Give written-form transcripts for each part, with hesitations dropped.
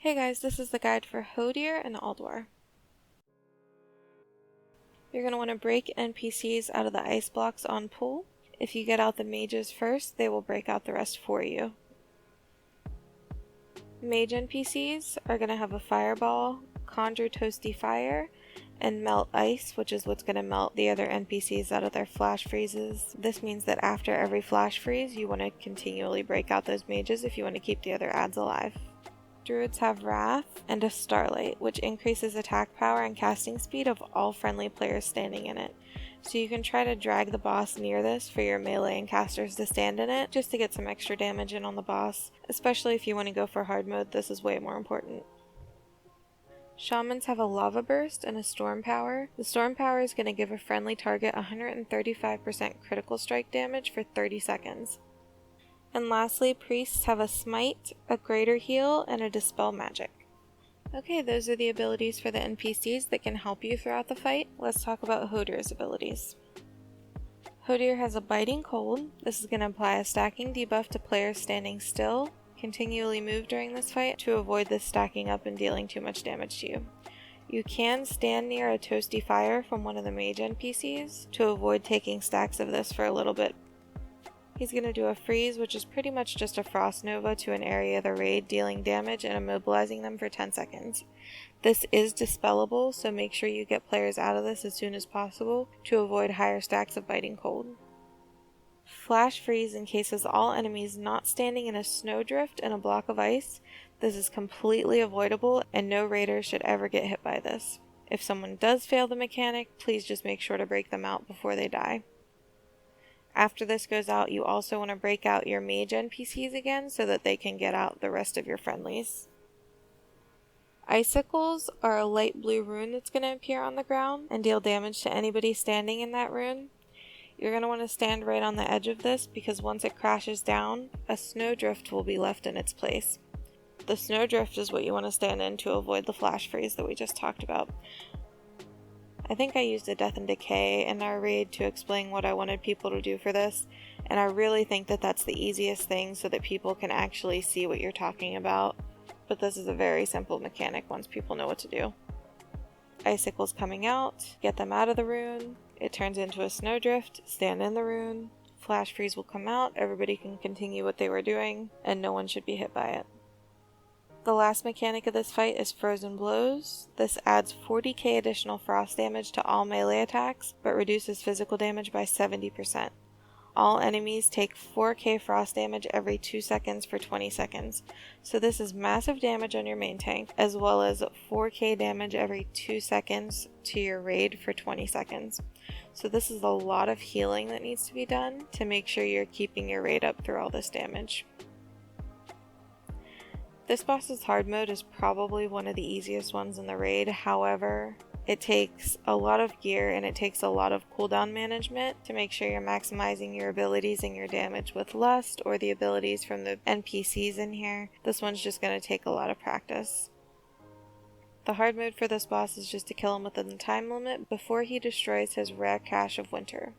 Hey guys, this is the guide for Hodir and Ulduar. You're going to want to break NPCs out of the ice blocks on pool. If you get out the mages first, they will break out the rest for you. Mage NPCs are going to have a fireball, conjure toasty fire, and melt ice, which is what's going to melt the other NPCs out of their flash freezes. This means that after every flash freeze, you want to continually break out those mages if you want to keep the other adds alive. Druids have Wrath and a Starlight, which increases attack power and casting speed of all friendly players standing in it. So you can try to drag the boss near this for your melee and casters to stand in it, just to get some extra damage in on the boss. Especially if you want to go for hard mode, this is way more important. Shamans have a Lava Burst and a Storm Power. The Storm Power is going to give a friendly target 135% critical strike damage for 30 seconds. And lastly, priests have a Smite, a Greater Heal, and a Dispel Magic. Okay, those are the abilities for the NPCs that can help you throughout the fight. Let's talk about Hodir's abilities. Hodir has a Biting Cold. This is going to apply a stacking debuff to players standing still. Continually move during this fight to avoid this stacking up and dealing too much damage to you. You can stand near a Toasty Fire from one of the mage NPCs to avoid taking stacks of this for a little bit. He's going to do a freeze, which is pretty much just a frost nova to an area of the raid, dealing damage and immobilizing them for 10 seconds. This is dispellable, so make sure you get players out of this as soon as possible to avoid higher stacks of Biting Cold. Flash freeze encases all enemies not standing in a snowdrift and a block of ice. This is completely avoidable and no raiders should ever get hit by this. If someone does fail the mechanic, please just make sure to break them out before they die. After this goes out, you also want to break out your mage NPCs again so that they can get out the rest of your friendlies. Icicles are a light blue rune that's going to appear on the ground and deal damage to anybody standing in that rune. You're going to want to stand right on the edge of this because once it crashes down, a snowdrift will be left in its place. The snowdrift is what you want to stand in to avoid the flash freeze that we just talked about. I think I used a Death and Decay in our raid to explain what I wanted people to do for this, and I really think that that's the easiest thing so that people can actually see what you're talking about. But this is a very simple mechanic once people know what to do. Icicles coming out, get them out of the rune, it turns into a snowdrift, stand in the rune, flash freeze will come out, everybody can continue what they were doing, and no one should be hit by it. The last mechanic of this fight is Frozen Blows. This adds 40k additional frost damage to all melee attacks, but reduces physical damage by 70%. All enemies take 4k frost damage every 2 seconds for 20 seconds. So this is massive damage on your main tank, as well as 4k damage every 2 seconds to your raid for 20 seconds. So this is a lot of healing that needs to be done to make sure you're keeping your raid up through all this damage. This boss's hard mode is probably one of the easiest ones in the raid, however, it takes a lot of gear and it takes a lot of cooldown management to make sure you're maximizing your abilities and your damage with Lust or the abilities from the NPCs in here. This one's just going to take a lot of practice. The hard mode for this boss is just to kill him within the time limit before he destroys his rare cache of winter.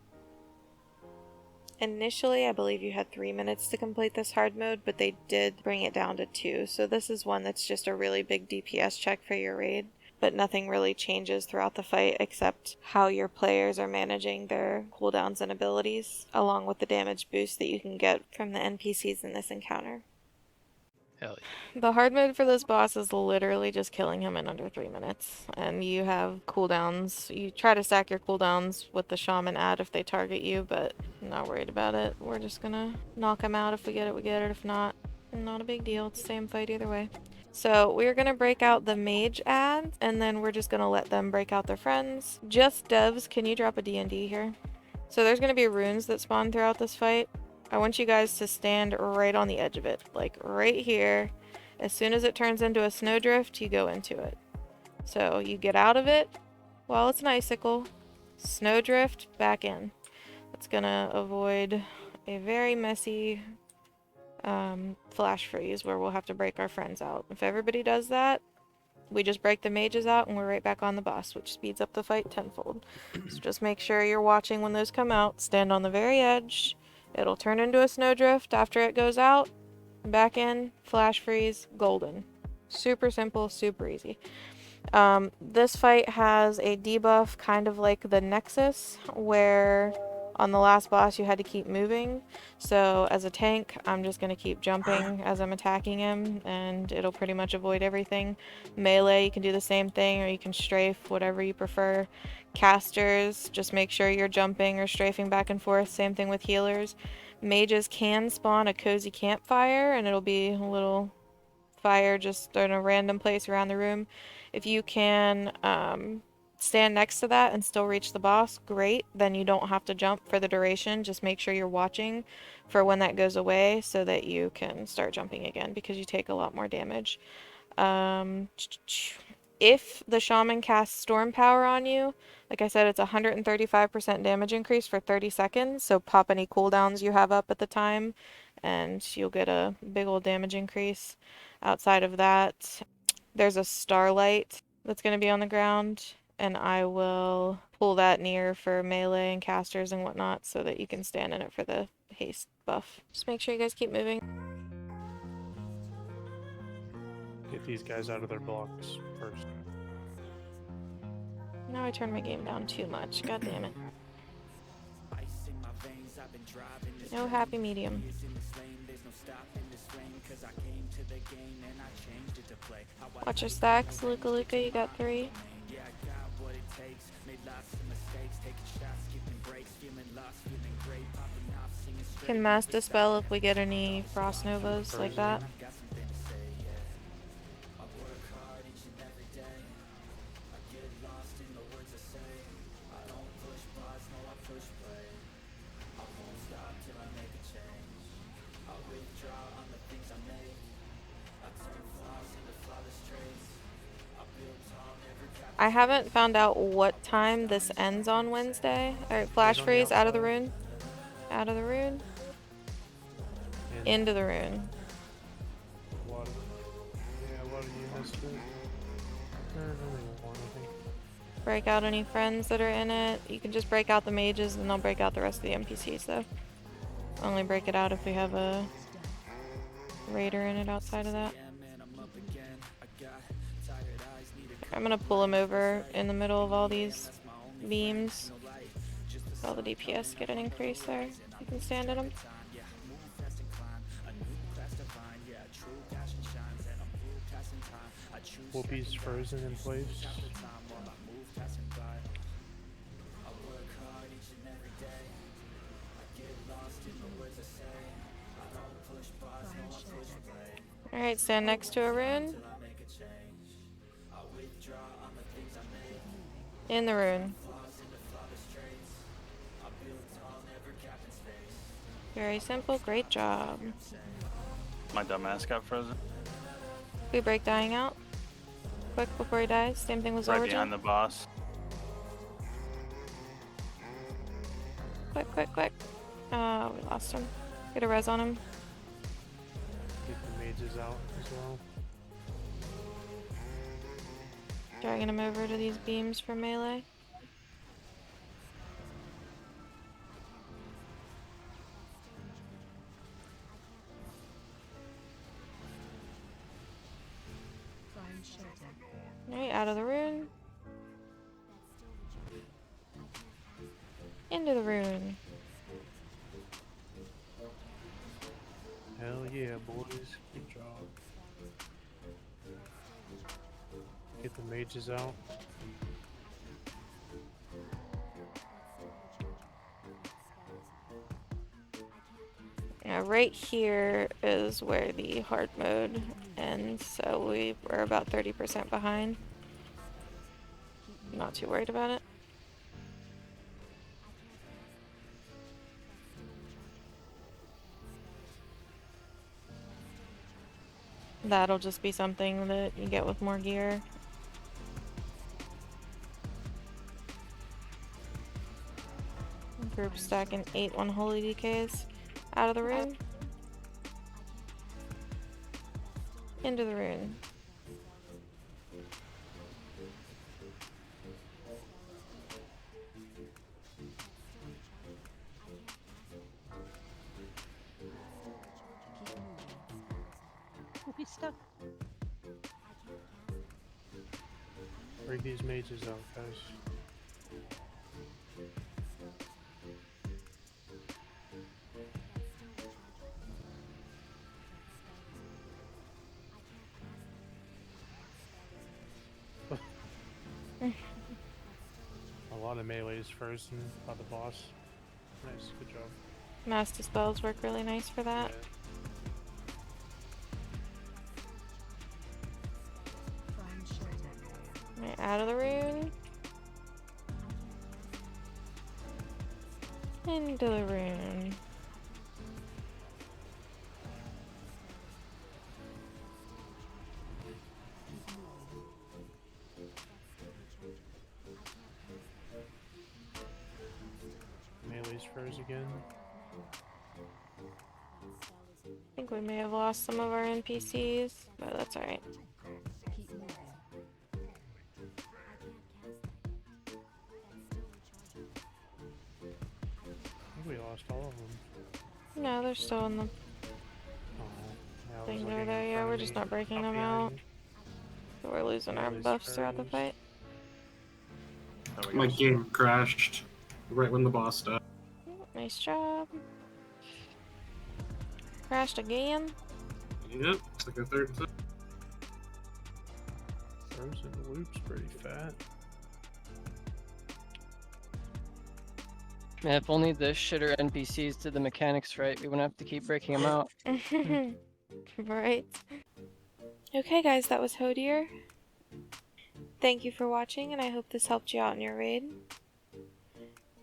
Initially, I believe you had 3 minutes to complete this hard mode, but they did bring it down to 2, so this is one that's just a really big DPS check for your raid, but nothing really changes throughout the fight except how your players are managing their cooldowns and abilities, along with the damage boost that you can get from the NPCs in this encounter. Hell yeah. The hard mode for this boss is literally just killing him in under 3 minutes, and you have cooldowns. You try to stack your cooldowns with the shaman ad if they target you, but I'm not worried about it. We're just gonna knock him out. If we get it, we get it. If not, not a big deal. It's the same fight either way. So we're gonna break out the mage ad, and then we're just gonna let them break out their friends. Just devs, can you drop a D&D here? So there's gonna be runes that spawn throughout this fight. I want you guys to stand right on the edge of it, like right here. As soon as it turns into a snowdrift, you go into it. So you get out of it while it's an icicle, snowdrift, back in. That's gonna avoid a very messy flash freeze where we'll have to break our friends out. If everybody does that, we just break the mages out and we're right back on the boss, which speeds up the fight tenfold. So just make sure you're watching when those come out. Stand on the very edge. It'll turn into a snowdrift after it goes out. Back in, flash freeze, golden. Super simple, super easy. This fight has a debuff kind of like the Nexus, where on the last boss you had to keep moving. So as a tank, I'm just going to keep jumping as I'm attacking him, and it'll pretty much avoid everything. Melee, you can do the same thing, or you can strafe, whatever you prefer. Casters, just make sure you're jumping or strafing back and forth. Same thing with healers. Mages can spawn a cozy campfire, and it'll be a little fire just in a random place around the room. If you can stand next to that and still reach the boss, great. Then you don't have to jump for the duration. Just make sure you're watching for when that goes away so that you can start jumping again, because you take a lot more damage. If the shaman casts storm power on you, like I said, it's 135% damage increase for 30 seconds. So pop any cooldowns you have up at the time and you'll get a big old damage increase. Outside of that, there's a starlight that's going to be on the ground, and I will pull that near for melee and casters and whatnot so that you can stand in it for the haste buff. Just make sure you guys keep moving. Get these guys out of their blocks first. Now I turned my game down too much. God damn it. No happy medium. Watch your stacks. Luka Luka, you got 3. Can mass dispel if we get any frost novas like that. I haven't found out what time this ends on Wednesday. Alright, flash freeze, out of the rune. Out of the rune. Into the rune. A lot of you missed it. There's only one, I think. Break out any friends that are in it. You can just break out the mages and they'll break out the rest of the NPCs though. Only break it out if we have a raider in it outside of that. I'm gonna pull him over in the middle of all these beams. All the DPS get an increase there. You can stand in them. Whoopi's frozen in place. Alright, stand next to a rune. In the rune. Very simple, great job. My dumbass got frozen. We break dying out. Quick before he dies. Same thing with Right Origin. behind the boss. Quick, quick, quick. Oh, we lost him. Get a res on him. Get the mages out as well. Dragging him over to these beams for melee. Alright, out of the rune. Into the rune. Hell yeah, boys. Good job. Get the mages out. Now right here is where the hard mode ends, so we're about 30% behind. Not too worried about it. That'll just be something that you get with more gear. Group stacking 8 unholy DKs. Out of the rune. Into the rune. He's stuck. Break these mages out, guys. A lot of melees first and by the boss. Nice, good job. Mass dispels work really nice for that. Right, out of the rune. Into the rune. Melees first again. I think we may have lost some of our NPCs, but that's alright. I think we lost all of them. No, they're still in the Oh, yeah, I was thing looking over in there. Yeah, front we're of just me. not breaking Up them behind out. me. So we're losing our Melees buffs throughout the first. fight. There we My go. game crashed right when the boss died. Nice job. Crashed again. Yep, it's like a third time. Frozen loop's pretty fat. Yeah, if only the shitter NPCs did the mechanics right, we wouldn't have to keep breaking them out. Right. Okay guys, that was Hodir. Thank you for watching, and I hope this helped you out in your raid.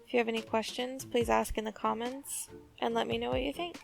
If you have any questions, please ask in the comments, and let me know what you think.